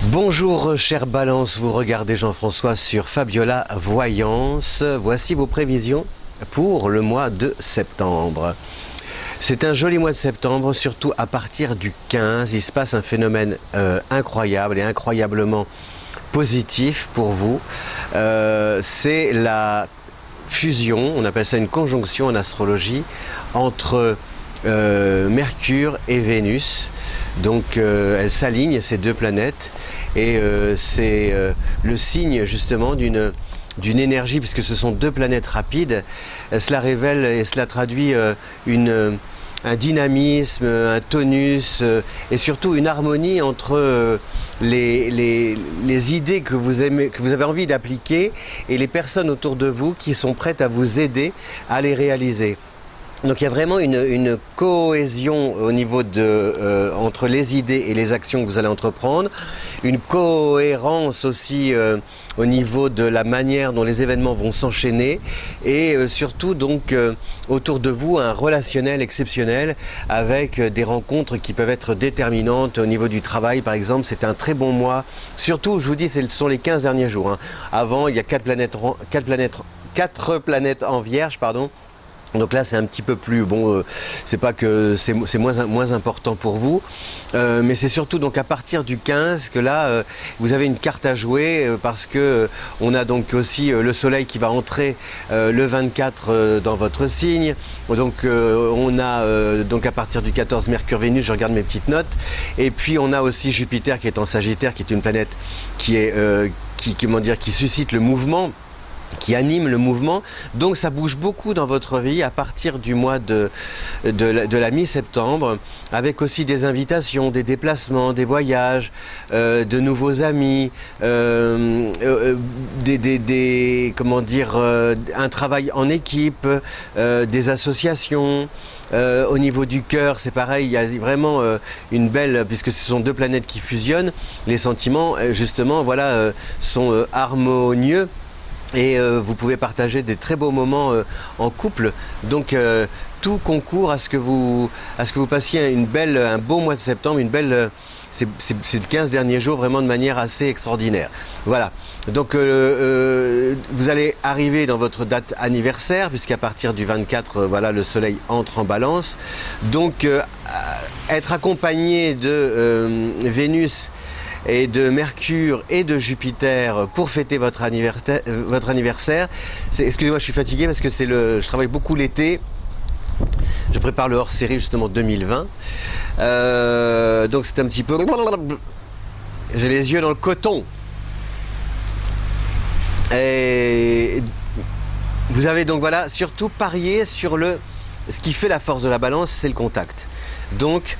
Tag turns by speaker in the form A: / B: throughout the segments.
A: Bonjour chère Balance, vous regardez Jean-François sur Fabiola Voyance. Voici vos prévisions pour le mois de septembre. C'est un joli mois de septembre, surtout à partir du 15. Il se passe un phénomène incroyable et incroyablement positif pour vous. C'est la fusion, on appelle ça une conjonction en astrologie, entre Mercure et Vénus. Donc elles s'alignent, ces deux planètes, et c'est le signe justement d'une énergie, puisque ce sont deux planètes rapides. Cela révèle et cela traduit un dynamisme, un tonus et surtout une harmonie entre les idées que vous aimez, que vous avez envie d'appliquer, et les personnes autour de vous qui sont prêtes à vous aider à les réaliser. Donc il y a vraiment une cohésion au niveau entre les idées et les actions que vous allez entreprendre, une cohérence aussi au niveau de la manière dont les événements vont s'enchaîner, et surtout donc autour de vous un relationnel exceptionnel avec des rencontres qui peuvent être déterminantes au niveau du travail. Par exemple, c'est un très bon mois, surtout je vous dis ce sont les 15 derniers jours, hein. Avant il y a 4 planètes en Vierge, pardon. Donc là c'est un petit peu plus bon, c'est pas que c'est moins important pour vous, mais c'est surtout donc à partir du 15 que là vous avez une carte à jouer, parce que on a donc aussi le soleil qui va entrer le 24 dans votre signe. Donc on a donc à partir du 14 Mercure Vénus, je regarde mes petites notes, et puis on a aussi Jupiter qui est en Sagittaire, qui est une planète qui est qui suscite le mouvement, qui anime le mouvement. Donc ça bouge beaucoup dans votre vie à partir du mois de la mi-septembre, avec aussi des invitations, des déplacements, des voyages, de nouveaux amis, comment dire, un travail en équipe, des associations. Au niveau du cœur, c'est pareil, il y a vraiment une belle, puisque ce sont deux planètes qui fusionnent, les sentiments justement voilà sont harmonieux. Et vous pouvez partager des très beaux moments en couple. Donc tout concourt à ce que vous passiez un beau mois de septembre, ces 15 derniers jours vraiment de manière assez extraordinaire. Voilà. Donc vous allez arriver dans votre date anniversaire, puisqu'à partir du 24, voilà, le soleil entre en Balance. Donc être accompagné de Vénus et de Mercure et de Jupiter pour fêter votre anniversaire. Excusez-moi, je suis fatigué parce que je travaille beaucoup l'été. Je prépare le hors-série justement 2020. Donc c'est un petit peu... J'ai les yeux dans le coton. Et vous avez donc voilà, surtout parier sur ce qui fait la force de la Balance, c'est le contact. Donc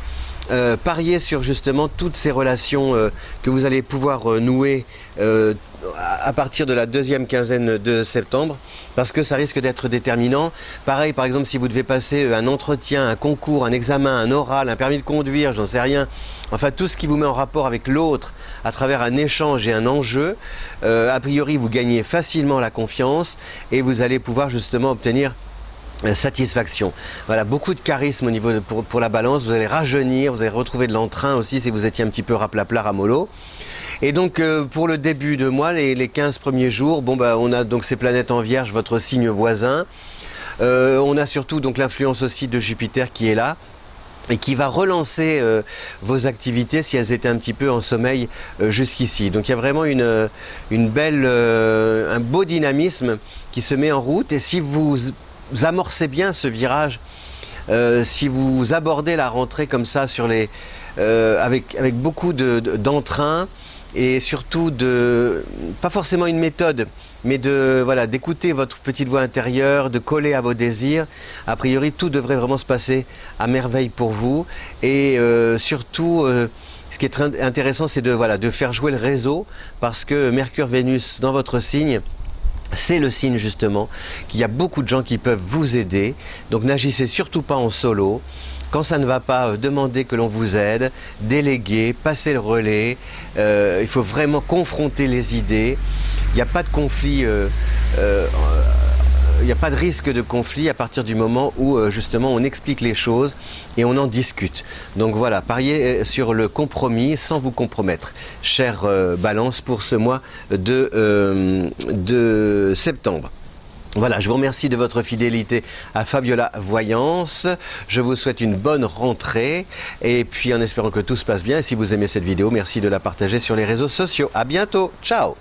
A: parier sur justement toutes ces relations que vous allez pouvoir nouer à partir de la deuxième quinzaine de septembre, parce que ça risque d'être déterminant. Pareil, par exemple, si vous devez passer un entretien, un concours, un examen, un oral, un permis de conduire, j'en sais rien, enfin tout ce qui vous met en rapport avec l'autre à travers un échange et un enjeu, a priori vous gagnez facilement la confiance et vous allez pouvoir justement obtenir satisfaction. Voilà, beaucoup de charisme au niveau pour la Balance. Vous allez rajeunir, vous allez retrouver de l'entrain aussi si vous étiez un petit peu raplapla, ramollo. Et donc pour le début de mois, les 15 premiers jours, bon bah on a donc ces planètes en Vierge, votre signe voisin. On a surtout donc l'influence aussi de Jupiter qui est là et qui va relancer vos activités si elles étaient un petit peu en sommeil jusqu'ici. Donc il y a vraiment un beau dynamisme qui se met en route, et si vous amorcez bien ce virage, si vous abordez la rentrée comme ça avec beaucoup d'entrain, et surtout pas forcément une méthode, mais d'écouter votre petite voix intérieure, de coller à vos désirs, a priori tout devrait vraiment se passer à merveille pour vous. Et surtout ce qui est très intéressant, c'est de faire jouer le réseau, parce que Mercure-Vénus dans votre signe, c'est le signe justement qu'il y a beaucoup de gens qui peuvent vous aider. Donc n'agissez surtout pas en solo. Quand ça ne va pas, demandez que l'on vous aide, déléguez, passez le relais. Il faut vraiment confronter les idées. Il n'y a pas de conflit n'y a pas de risque de conflit à partir du moment où justement on explique les choses et on en discute. Donc voilà, pariez sur le compromis sans vous compromettre. Chère Balance, pour ce mois de septembre. Voilà, je vous remercie de votre fidélité à Fabiola Voyance. Je vous souhaite une bonne rentrée et puis en espérant que tout se passe bien. Et si vous aimez cette vidéo, merci de la partager sur les réseaux sociaux. À bientôt, ciao!